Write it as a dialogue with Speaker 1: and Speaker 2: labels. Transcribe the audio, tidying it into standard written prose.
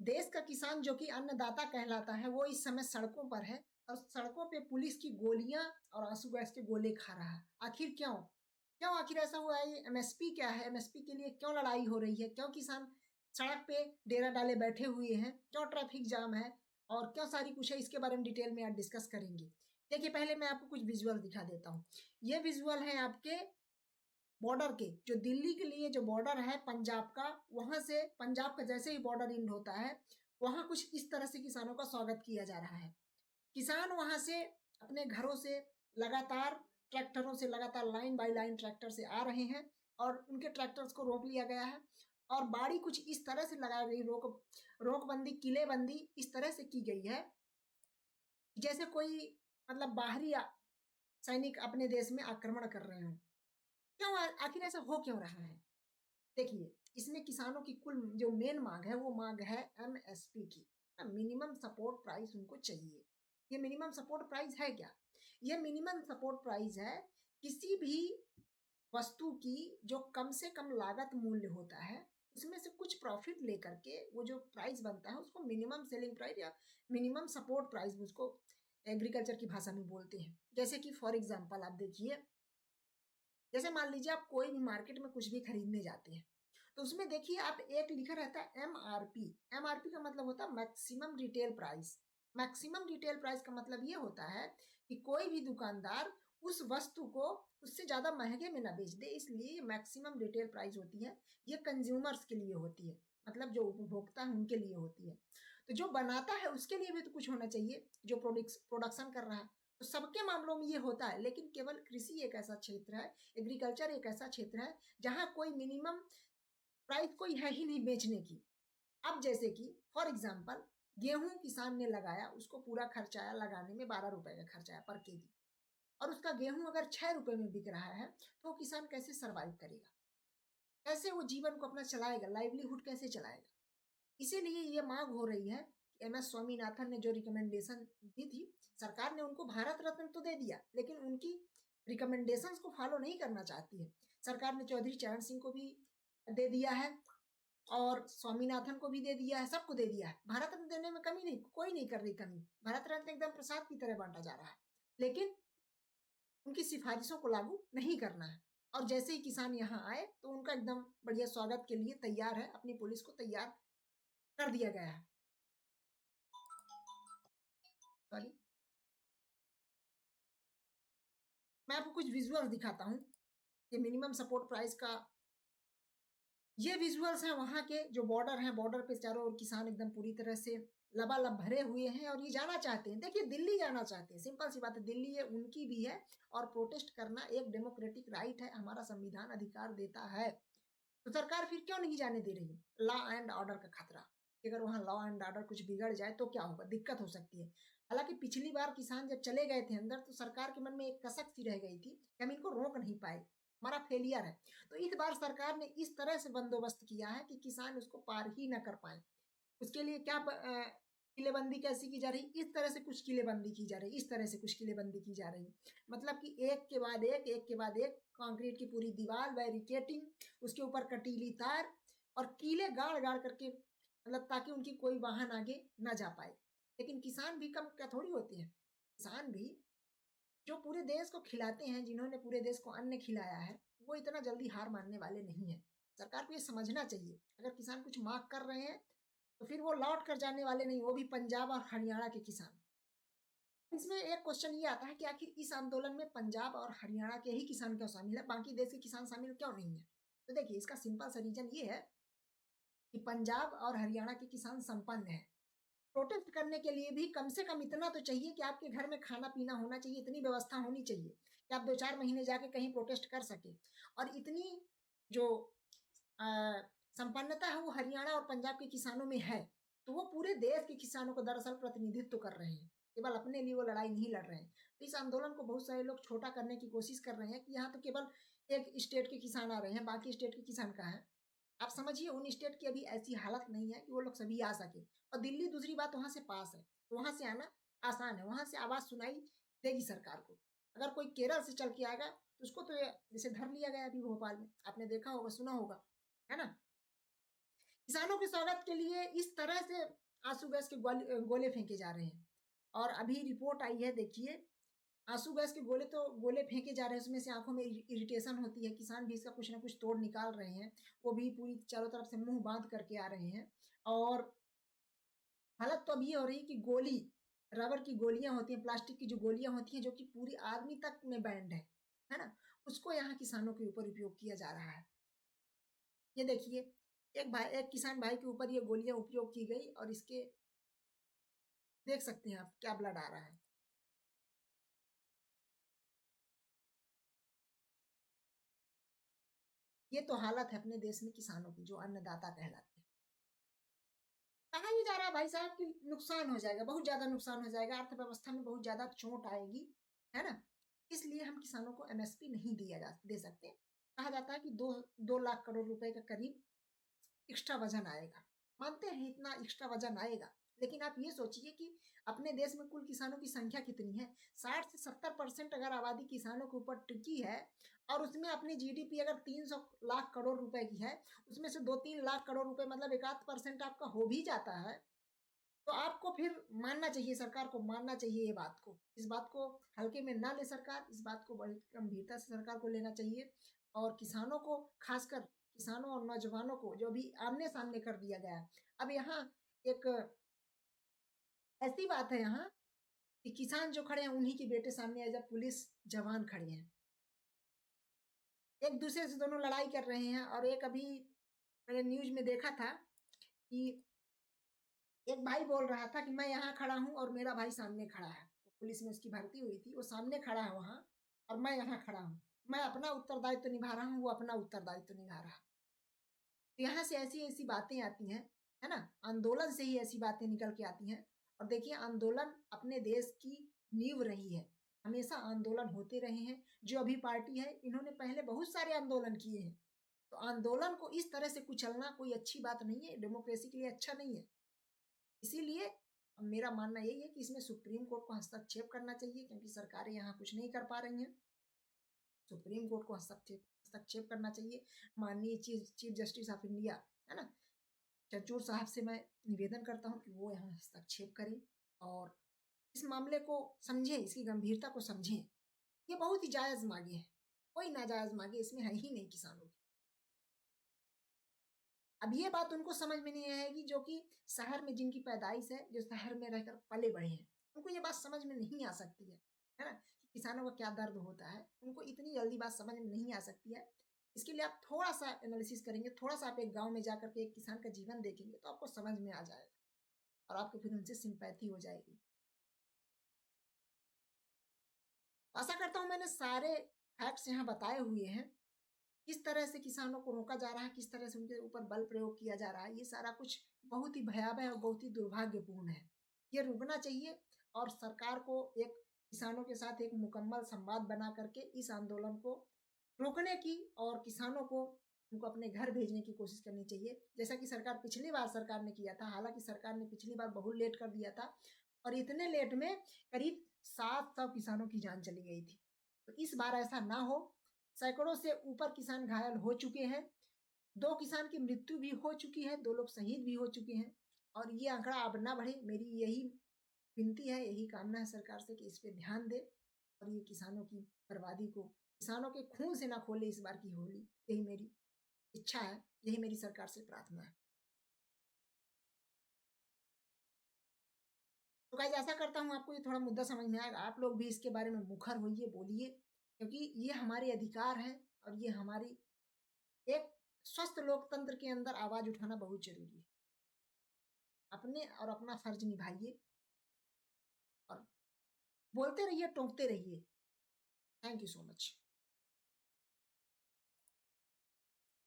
Speaker 1: देश का किसान जो कि अन्नदाता कहलाता है वो इस समय सड़कों पर है और सड़कों पे पुलिस की गोलियां और आंसू गैस के गोले खा रहा है। आखिर क्यों? क्यों आखिर ऐसा हुआ है? ये एमएसपी क्या है? एमएसपी के लिए क्यों लड़ाई हो रही है? क्यों किसान सड़क पे डेरा डाले बैठे हुए हैं? क्यों ट्रैफिक जाम है? और क्यों सारी कुछ है? इसके बारे में डिटेल में आज डिस्कस करेंगे। देखिए, पहले मैं आपको कुछ विजुअल दिखा देता हूँ। ये विजुअल है आपके बॉर्डर के, जो दिल्ली के लिए जो बॉर्डर है पंजाब का, वहां से पंजाब का जैसे ही बॉर्डर इंड होता है वहां कुछ इस तरह से किसानों का स्वागत किया जा रहा है। किसान वहां से अपने घरों से लगातार ट्रैक्टरों से लगातार लाइन बाय लाइन ट्रैक्टर से आ रहे हैं और उनके ट्रैक्टर्स को रोक लिया गया है और बाड़ी कुछ इस तरह से लगाई गई, रोकबंदी, किलेबंदी इस तरह से की गई है जैसे कोई मतलब बाहरी सैनिक अपने देश में आक्रमण कर रहे हो। क्यों? आखिर ऐसा हो क्यों रहा है? देखिए, इसमें किसानों की कुल जो मेन मांग है वो मांग है एमएसपी की। मिनिमम सपोर्ट प्राइस उनको चाहिए। ये मिनिमम सपोर्ट प्राइस है क्या? ये मिनिमम सपोर्ट प्राइस है किसी भी वस्तु की जो कम से कम लागत मूल्य होता है उसमें से कुछ प्रॉफिट लेकर के वो जो प्राइस बनता है उसको मिनिमम सेलिंग प्राइस या मिनिमम सपोर्ट प्राइस उसको एग्रीकल्चर की भाषा में बोलते हैं। जैसे कि फॉर एग्जाम्पल आप देखिए, जैसे मान लीजिए आप कोई भी मार्केट में कुछ भी खरीदने जाते हैं तो उसमें देखिए आप एक लिखा रहता है एमआरपी। एमआरपी का मतलब होता है maximum retail price. Maximum retail price का मतलब ये होता है कि कोई भी दुकानदार उस वस्तु को उससे ज्यादा महंगे में ना बेच दे, इसलिए मैक्सिमम रिटेल प्राइस होती है। ये कंज्यूमर्स के लिए होती है, मतलब जो उपभोक्ता है उनके लिए होती है। तो जो बनाता है उसके लिए भी तो कुछ होना चाहिए, जो प्रोडक्शन कर रहा है। तो सबके मामलों में ये होता है, लेकिन केवल कृषि एक ऐसा क्षेत्र है, एग्रीकल्चर एक ऐसा क्षेत्र है जहां कोई मिनिमम प्राइस कोई है ही नहीं बेचने की। अब जैसे कि फॉर एग्जाम्पल गेहूं किसान ने लगाया, उसको पूरा खर्चा आया लगाने में 12 रुपए का खर्चा आया पर केजी, और उसका गेहूं अगर 6 रुपए में बिक रहा है तो किसान कैसे सरवाइव करेगा? कैसे वो जीवन को अपना चलाएगा? लाइवलीहुड कैसे चलाएगा? इसीलिए ये मांग हो रही है कि एम एस स्वामीनाथन ने जो रिकमेंडेशन दी थी, सरकार ने उनको भारत रत्न तो दे दिया लेकिन उनकी रिकमेंडेशंस को फॉलो नहीं करना चाहती है। सरकार ने चौधरी चरण सिंह को भी दे दिया है और स्वामीनाथन को भी दे दिया है, सबको दे दिया है। भारत रत्न देने में कमी नहीं, कोई नहीं कर रही कमी। भारत रत्न एकदम प्रसाद की तरह बांटा जा रहा है, लेकिन उनकी सिफारिशों को लागू नहीं करना है। और जैसे ही किसान यहाँ आए तो उनका एकदम बढ़िया स्वागत के लिए तैयार है, अपनी पुलिस को तैयार कर दिया गया है। सॉरी, मैं आपको कुछ विजुअल्स दिखाता हूँ। ये मिनिमम सपोर्ट प्राइस का ये विजुअल्स हैं वहां के जो बॉर्डर हैं। बॉर्डर पे चारों ओर किसान एकदम पूरी तरह से लबालब भरे हुए हैं और ये जाना चाहते हैं। देखिए, दिल्ली जाना चाहते हैं, सिंपल सी बात है, दिल्ली ये उनकी भी है और प्रोटेस्ट करना एक डेमोक्रेटिक राइट है, हमारा संविधान अधिकार देता है। तो सरकार फिर क्यों नहीं जाने दे रही? लॉ एंड ऑर्डर का खतरा, अगर वहां लॉ एंड ऑर्डर कुछ बिगड़ जाए तो क्या होगा, दिक्कत हो सकती है। हालांकि पिछली बार किसान जब चले गए थे अंदर तो सरकार के मन में एक कसक सी रह गई थी कि हम इनको रोक नहीं पाए, हमारा फेलियर है। तो इस बार सरकार ने इस तरह से बंदोबस्त किया है कि किसान उसको पार ही ना कर पाए। उसके लिए क्या किलेबंदी कैसी की जा रही? इस तरह से कुछ किलेबंदी की जा रही, इस तरह से कुछ किलेबंदी की जा रही। मतलब कि एक के बाद एक कंक्रीट की पूरी दीवार, बैरिकेटिंग, उसके ऊपर कटीली तार और कीले गाड़ गाड़ करके, मतलब ताकि उनकी कोई वाहन आगे ना जा पाए। लेकिन किसान भी कम क्या थोड़ी होते हैं। किसान भी जो पूरे देश को खिलाते हैं, जिन्होंने पूरे देश को अन्न खिलाया है, वो इतना जल्दी हार मानने वाले नहीं है। सरकार को ये समझना चाहिए, अगर किसान कुछ मांग कर रहे हैं तो फिर वो लौट कर जाने वाले नहीं, वो भी पंजाब और हरियाणा के किसान। इसमें एक क्वेश्चन ये आता है कि आखिर इस आंदोलन में पंजाब और हरियाणा के ही किसान क्यों शामिल है, बाकी देश के किसान शामिल क्यों नहीं है? तो देखिए, इसका सिंपल सा रीजन ये है कि पंजाब और हरियाणा के किसान संपन्न है। प्रोटेस्ट करने के लिए भी कम से कम इतना तो चाहिए कि आपके घर में खाना पीना होना चाहिए, इतनी व्यवस्था होनी चाहिए कि आप 2-4 महीने जाके कहीं प्रोटेस्ट कर सके। और इतनी जो संपन्नता है वो हरियाणा और पंजाब के किसानों में है। तो वो पूरे देश के किसानों को दरअसल प्रतिनिधित्व कर रहे हैं, केवल अपने लिए वो लड़ाई नहीं लड़ रहे हैं। तो इस आंदोलन को बहुत सारे लोग छोटा करने की कोशिश कर रहे हैं कि यहाँ तो केवल एक स्टेट के किसान आ रहे हैं, बाकी स्टेट के किसान कहाँ है? आप समझिए, उन स्टेट की अभी ऐसी हालत नहीं है कि वो लोग सभी आ सके। और दिल्ली दूसरी बात वहां से पास है, तो वहां से आना आसान है, वहां से आवाज सुनाई देगी सरकार को। अगर कोई केरल से चल के आएगा तो उसको तो जैसे धर लिया गया अभी भोपाल में, आपने देखा होगा, सुना होगा, है ना। किसानों के स्वागत के लिए इस तरह से आंसू गैस के गोले फेंके जा रहे हैं। और अभी रिपोर्ट आई है, देखिए, आंसू गैस के गोले फेंके जा रहे हैं, उसमें से आंखों में इरिटेशन होती है, किसान भी इसका कुछ ना कुछ तोड़ निकाल रहे हैं, वो भी पूरी चारों तरफ से मुंह बांध करके आ रहे हैं। और हालत तो अब ये हो रही है कि गोली, रबर की गोलियां होती हैं, प्लास्टिक की जो गोलियां होती हैं, जो कि पूरी आर्मी तक में बैंड है ना, उसको यहाँ किसानों के ऊपर उपयोग किया जा रहा है। ये देखिए, एक किसान भाई के ऊपर ये गोलियां उपयोग की गई और इसके देख सकते हैं आप क्या ब्लड आ रहा है। ये तो हालत है अपने देश में किसानों की, जो अन्नदाता कहलाते हैं। कहा ही जा रहा है भाई साहब कि नुकसान हो जाएगा, बहुत ज्यादा नुकसान हो जाएगा, अर्थव्यवस्था में बहुत ज्यादा चोट आएगी, है ना। इसलिए हम किसानों को एमएसपी नहीं दे सकते। कहा जाता है कि 2 लाख करोड़ रुपए का करीब एक्स्ट्रा वजन आएगा। मानते हैं इतना एक्स्ट्रा वजन आएगा, लेकिन आप ये सोचिए कि अपने देश में कुल किसानों की संख्या कितनी है। 60 से 70% अगर आबादी किसानों के ऊपर टिकी है, और उसमें अपनी जीडीपी अगर 300 लाख करोड़ रुपए की है, उसमें से 2-3 लाख करोड़ रुपए मतलब 1-8% आपका हो भी जाता है, तो आपको फिर मानना चाहिए, सरकार को मानना चाहिए ये बात को। इस बात को हल्के में ना ले सरकार, इस बात को बड़ी गंभीरता से सरकार को लेना चाहिए। और किसानों को, खासकर किसानों और नौजवानों को जो भी आमने सामने कर दिया गया है। अब यहाँ एक ऐसी बात है यहाँ कि किसान जो खड़े हैं उन्हीं के बेटे सामने एज पुलिस जवान खड़े हैं, एक दूसरे से दोनों लड़ाई कर रहे हैं। और एक अभी मैंने न्यूज में देखा था कि एक भाई बोल रहा था कि मैं यहाँ खड़ा हूँ और मेरा भाई सामने खड़ा है, तो पुलिस में उसकी भर्ती हुई थी, वो सामने खड़ा है वहां, और मैं यहाँ खड़ा हूँ, मैं अपना उत्तरदायित्व तो निभा रहा हूँ, वो अपना उत्तरदायित्व तो निभा रहा है। तो यहाँ से ऐसी ऐसी बातें आती हैं, है ना, आंदोलन से ही ऐसी बातें निकल के आती हैं। और देखिए, आंदोलन अपने देश की नींव रही है, हमेशा आंदोलन होते रहे हैं। जो अभी पार्टी है, इन्होंने पहले बहुत सारे आंदोलन किए हैं, तो आंदोलन को इस तरह से कुचलना कोई अच्छी बात नहीं है, डेमोक्रेसी के लिए अच्छा नहीं है। इसीलिए मेरा मानना यही है कि इसमें सुप्रीम कोर्ट को हस्तक्षेप करना चाहिए, क्योंकि सरकारें यहाँ कुछ नहीं कर पा रही हैं। सुप्रीम कोर्ट को हस्तक्षेप करना चाहिए। माननीय चीफ जस्टिस ऑफ इंडिया, है ना, चंद्रचूड़ साहब से मैं निवेदन करता हूँ कि वो यहाँ हस्तक्षेप करें और इस मामले को समझें, इसकी गंभीरता को समझें। ये बहुत ही जायज मांगे हैं, कोई नाजायज मांगे इसमें है ही नहीं किसानों की। अब ये बात उनको समझ में नहीं आएगी जो कि शहर में जिनकी पैदाइश है, जो शहर में रहकर पले बढ़े हैं, उनको ये बात समझ में नहीं आ सकती है ना, कि किसानों का क्या दर्द होता है। उनको इतनी जल्दी बात समझ में नहीं आ सकती है। इसके लिए आप थोड़ा सा एनालिसिस करेंगे, थोड़ा सा आप एक गांव में जाकर के एक किसान का जीवन देखेंगे, तो आपको समझ में आ जाएगा और आपको फिर उनसे सिंपैथी हो जाएगी। आशा करता हूँ मैंने सारे फैक्ट्स यहाँ बताए हुए हैं, किस तरह से किसानों को रोका जा रहा है, किस तरह से उनके ऊपर बल प्रयोग किया जा रहा है। ये सारा कुछ बहुत ही भयावह और बहुत ही दुर्भाग्यपूर्ण है। ये रुकना चाहिए और सरकार को एक किसानों के साथ एक मुकम्मल संवाद बना करके इस आंदोलन को रोकने की और किसानों को उनको अपने घर भेजने की कोशिश करनी चाहिए, जैसा कि पिछली बार सरकार ने किया था। हालांकि सरकार ने पिछली बार बहुत लेट कर दिया था और इतने लेट में करीब 700 किसानों की जान चली गई थी। तो इस बार ऐसा ना हो। सैकड़ों से ऊपर किसान घायल हो चुके हैं, 2 किसान की मृत्यु भी हो चुकी है, 2 लोग शहीद भी हो चुके हैं, और ये आंकड़ा अब ना बढ़े। मेरी यही विनती है, यही कामना है सरकार से कि इस पे ध्यान दे और ये किसानों की बर्बादी को, किसानों के खून से ना खोले इस बार की होली। यही मेरी इच्छा है, यही मेरी सरकार से प्रार्थना है। तो गाइस, ऐसा करता हूँ आपको ये थोड़ा मुद्दा समझ में आएगा, आप लोग भी इसके बारे में मुखर होइए, बोलिए, क्योंकि ये हमारे अधिकार है और ये हमारी एक स्वस्थ लोकतंत्र के अंदर आवाज उठाना बहुत जरूरी है। अपने और अपना फर्ज निभाइए और बोलते रहिए, टोकते रहिए। Thank you so much.